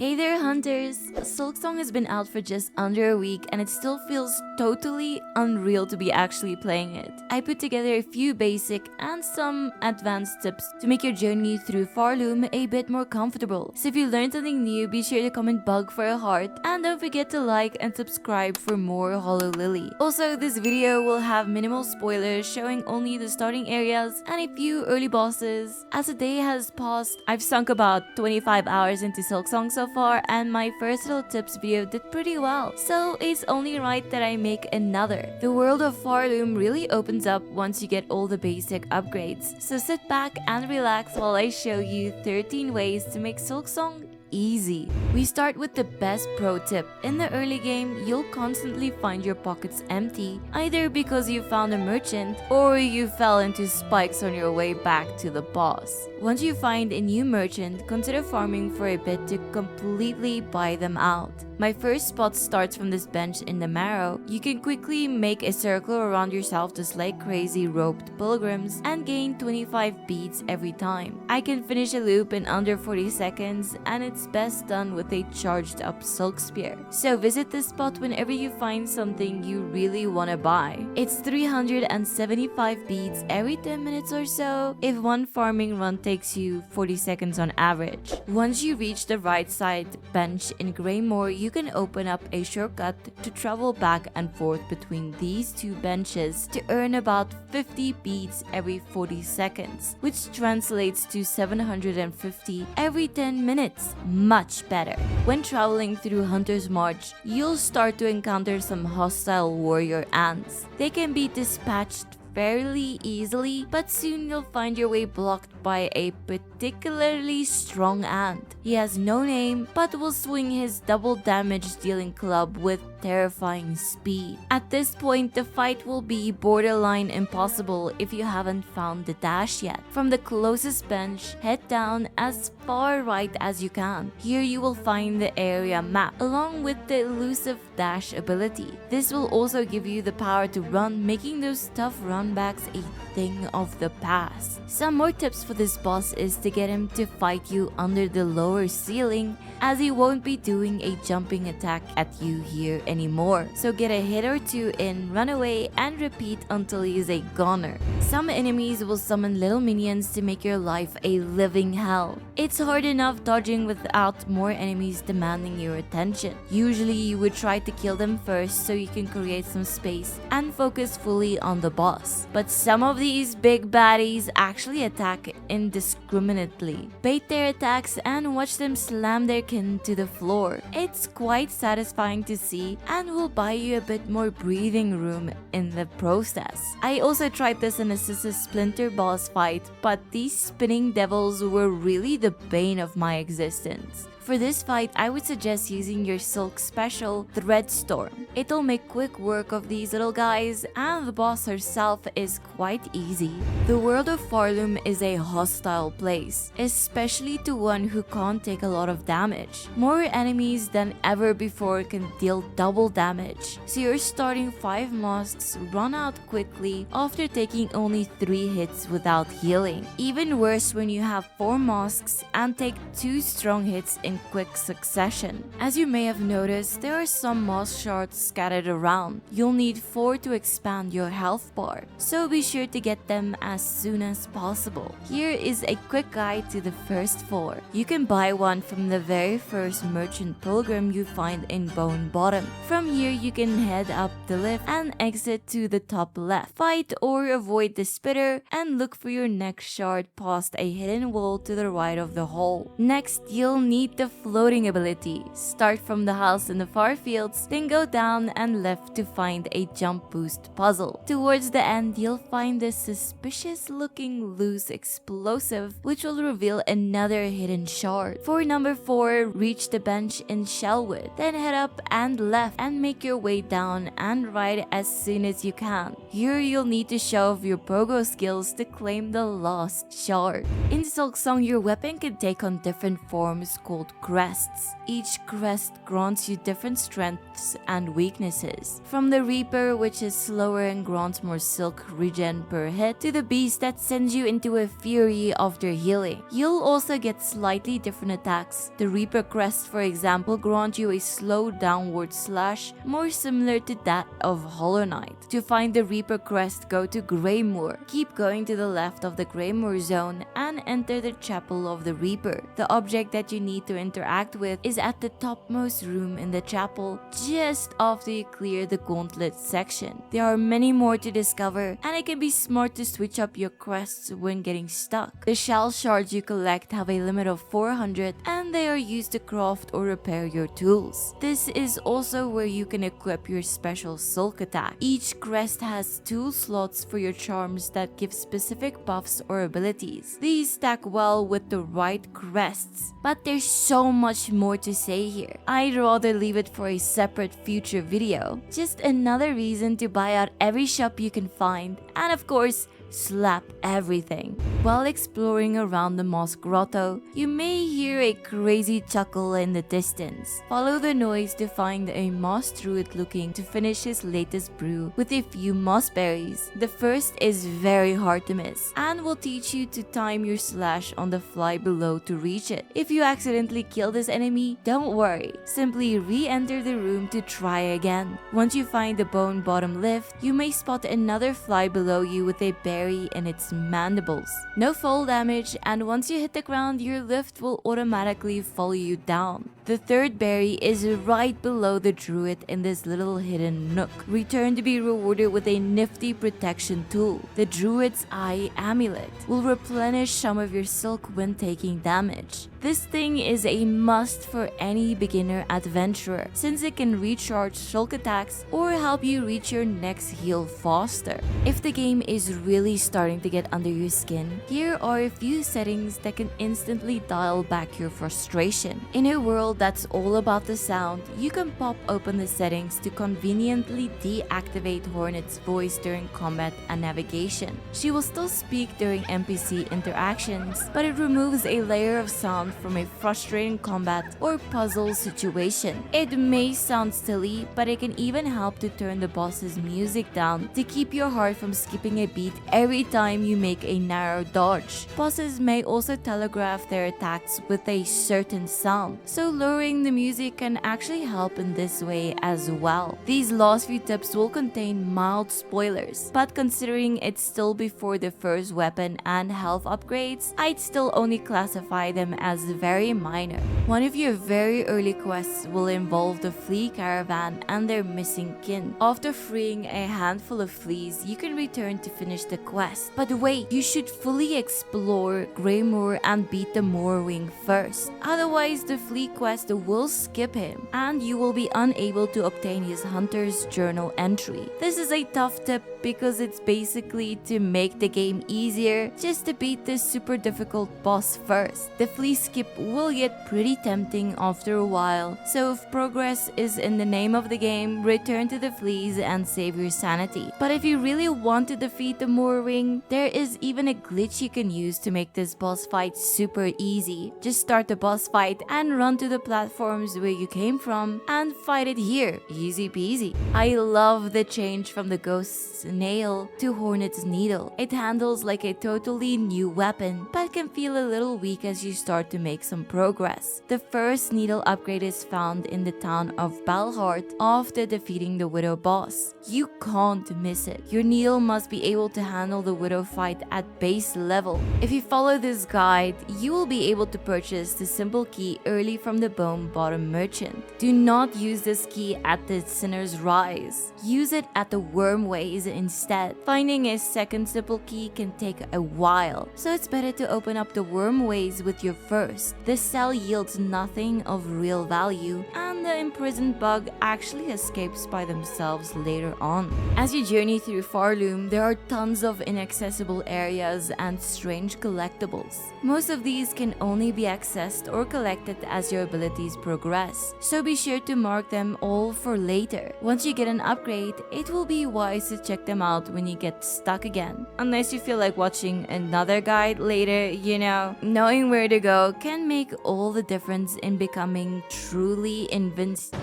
Hey there hunters! Silksong has been out for just under a week and it still feels totally unreal to be actually playing it. I put together a few basic and some advanced tips to make your journey through Farloom a bit more comfortable. So if you learned something new, be sure to comment bug for a heart and don't forget to like and subscribe for more Ezlilyy. Also, this video will have minimal spoilers showing only the starting areas and a few early bosses. As the day has passed, I've sunk about 25 hours into Silksong so far and my first little tips video did pretty well, so it's only right that I make another. The world of Farloom really opens up once you get all the basic upgrades, so sit back and relax while I show you 13 ways to make Silksong easy. We start with the best pro tip. In the early game, you'll constantly find your pockets empty, either because you found a merchant or you fell into spikes on your way back to the boss. Once you find a new merchant, consider farming for a bit to completely buy them out. My first spot starts from this bench in the marrow. You can quickly make a circle around yourself just like crazy roped pilgrims and gain 25 beads every time. I can finish a loop in under 40 seconds and it's best done with a charged up silk spear. So visit this spot whenever you find something you really want to buy. It's 375 beads every 10 minutes or so if one farming run takes you 40 seconds on average. Once you reach the right side bench in Greymoor, you can open up a shortcut to travel back and forth between these two benches to earn about 50 beads every 40 seconds, which translates to 750 every 10 minutes. Much better. When traveling through Hunter's March, you'll start to encounter some hostile warrior ants. They can be dispatched fairly easily, but soon you'll find your way blocked by a particularly strong ant. He has no name, but will swing his double damage dealing club with terrifying speed. At this point, the fight will be borderline impossible if you haven't found the dash yet. From the closest bench, head down as far right as you can. Here you will find the area map, along with the elusive dash ability. This will also give you the power to run, making those tough runbacks a thing of the past. Some more tips for this boss is to get him to fight you under the lower ceiling, as he won't be doing a jumping attack at you here anymore. So get a hit or two in, run away, and repeat until he is a goner. Some enemies will summon little minions to make your life a living hell. It's hard enough dodging without more enemies demanding your attention. Usually you would try to kill them first so you can create some space and focus fully on the boss. But some of these big baddies actually attack indiscriminately. Bait their attacks and watch them slam their kin to the floor. It's quite satisfying to see and will buy you a bit more breathing room in the process. I also tried this in a Sister Splinter boss fight, but these spinning devils were really the bane of my existence. For this fight, I would suggest using your Silk special, Thread Storm. It'll make quick work of these little guys, and the boss herself is quite easy. The world of Farloom is a hostile place, especially to one who can't take a lot of damage. More enemies than ever before can deal double damage, so your starting 5 mosques run out quickly after taking only 3 hits without healing. Even worse when you have 4 mosques and take 2 strong hits in quick succession. As you may have noticed, there are some moss shards scattered around. You'll need 4 to expand your health bar, so be sure to get them as soon as possible. Here is a quick guide to the first 4. You can buy one from the very first merchant pilgrim you find in Bone Bottom. From here you can head up the lift and exit to the top left. Fight or avoid the spitter and look for your next shard past a hidden wall to the right of the hole. Next, you'll need the floating ability. Start from the house in the far fields, then go down and left to find a jump boost puzzle. Towards the end, you'll find this suspicious looking loose explosive which will reveal another hidden shard. For number 4, reach the bench in Shellwood, then head up and left and make your way down and right as soon as you can. Here you'll need to show off your pogo skills to claim the lost shard. In Silksong, your weapon can take on different forms called called Crests. Each crest grants you different strengths and weaknesses. From the Reaper, which is slower and grants more silk regen per hit, to the Beast that sends you into a fury after healing. You'll also get slightly different attacks. The Reaper crest, for example, grants you a slow downward slash more similar to that of Hollow Knight. To find the Reaper crest, go to Greymoor. Keep going to the left of the Greymoor zone and enter the Chapel of the Reaper. The object that you need to interact with is at the topmost room in the chapel, just after you clear the Gauntlet section. There are many more to discover, and it can be smart to switch up your quests when getting stuck. The shell shards you collect have a limit of 400, and they are used to craft or repair your tools. This is also where you can equip your special silk attack. Each crest has 2 slots for your charms that give specific buffs or abilities. These stack well with the right crests, but there's so much more to say here. I'd rather leave it for a separate future video. Just another reason to buy out every shop you can find, and of course, slap everything. While exploring around the Moss Grotto, you may hear a crazy chuckle in the distance. Follow the noise to find a Moss Druid looking to finish his latest brew with a few moss berries. The first is very hard to miss and will teach you to time your slash on the fly below to reach it. If you accidentally kill this enemy, don't worry. Simply re-enter the room to try again. Once you find the bone bottom lift, you may spot another fly below you with a berry in its mandibles. No fall damage, and once you hit the ground, your lift will automatically follow you down. The third berry is right below the Druid in this little hidden nook. Return to be rewarded with a nifty protection tool. The Druid's Eye Amulet will replenish some of your silk when taking damage. This thing is a must for any beginner adventurer, since it can recharge silk attacks or help you reach your next heal faster. If the game is really starting to get under your skin, here are a few settings that can instantly dial back your frustration. In a world that's all about the sound, you can pop open the settings to conveniently deactivate Hornet's voice during combat and navigation. She will still speak during NPC interactions, but it removes a layer of sound from a frustrating combat or puzzle situation. It may sound silly, but it can even help to turn the boss's music down to keep your heart from skipping a beat every time you make a narrow dodge. Bosses may also telegraph their attacks with a certain sound, so lowering the music can actually help in this way as well. These last few tips will contain mild spoilers, but considering it's still before the first weapon and health upgrades, I'd still only classify them as very minor. One of your very early quests will involve the flea caravan and their missing kin. After freeing a handful of fleas, you can return to finish the quest. But wait, you should fully explore Greymoor and beat the Moorwing first. Otherwise, the flea quest will skip him, and you will be unable to obtain his hunter's journal entry. This is a tough tip because it's basically to make the game easier just to beat this super difficult boss first. The flea skip will get pretty tempting after a while, so if progress is in the name of the game, return to the fleas and save your sanity. But if you really want to defeat the Moorwing, there is even a glitch you can use to make this boss fight super easy. Just start the boss fight and run to the platforms where you came from and fight it here, easy peasy. I love the change from the Ghost's Nail to Hornet's Needle. It handles like a totally new weapon, but can feel a little weak as you start to make some progress. The first needle upgrade is found in the town of Balhart after defeating the Widow boss. You can't miss it. Your needle must be able to handle the Widow fight at base level. If you follow this guide, you will be able to purchase the simple key early from the Bone Bottom Merchant. Do not use this key at the Sinner's Rise. Use it at the Wormways instead. Finding a second simple key can take a while, so it's better to open up the Wormways with your first. This cell yields nothing of real value, and the imprisoned bug actually escapes by themselves later on. As you journey through Farloom, there are tons of inaccessible areas and strange collectibles. Most of these can only be accessed or collected as your abilities progress, so be sure to mark them all for later. Once you get an upgrade, it will be wise to check them out when you get stuck again. Unless you feel like watching another guide later, you know. Knowing where to go can make all the difference in becoming truly invincible.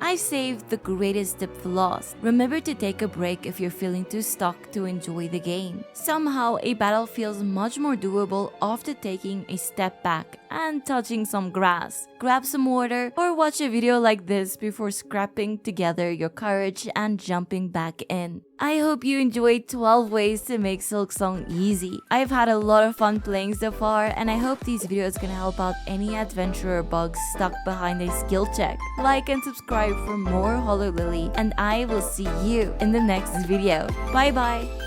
I saved the greatest tip for last. Remember to take a break if you're feeling too stuck to enjoy the game. Somehow, a battle feels much more doable after taking a step back and touching some grass. Grab some water or watch a video like this before scrapping together your courage and jumping back in. I hope you enjoyed 12 ways to make Silksong easy. I've had a lot of fun playing so far, and I hope these videos can help out any adventurer bugs stuck behind a skill check. Like and subscribe for more Ezlilyy, and I will see you in the next video. Bye bye!